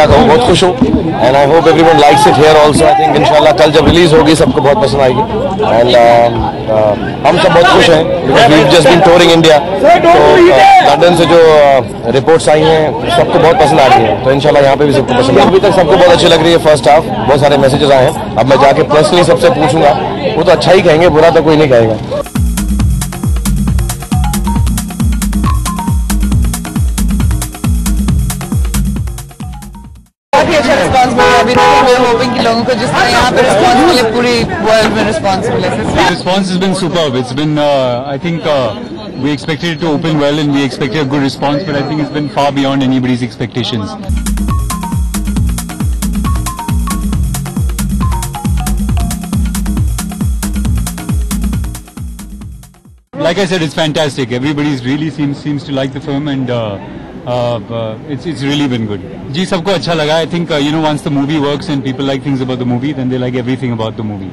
क्या कहूँ, बहुत खुश हूँ and I hope everyone likes it here also. I think इंशाल्लाह कल जब रिलीज होगी सबको बहुत पसंद आएगी एंड हम सब बहुत खुश हैं because we just been touring India. तो लंदन से जो रिपोर्ट्स आई हैं सबको बहुत पसंद आ रही है, तो इंशाल्लाह यहाँ पे भी सबको पसंद है। अभी तक सबको बहुत अच्छी लग रही है फर्स्ट हाफ, बहुत सारे मैसेजेस आए हैं। अब मैं जाके पर्सनली सबसे पूछूंगा, वो तो अच्छा ही कहेंगे, बुरा तो कोई नहीं कहेगा। अच्छा रिस्पांस मिला अभी तक। मैं होपिंग कि लोगों को जिस तरह यहाँ पे रिस्पांस मिले पूरी वर्ल्ड में रिस्पांस मिले। Response has been superb. It's been I think we expected it to open well and we expected a good response, but I think it's been far beyond anybody's expectations. Like I said, it's fantastic. Everybody really seems to like the film and it's really been good. जी सबको अच्छा लगा. I think once the movie works and people like things about the movie, then they like everything about the movie.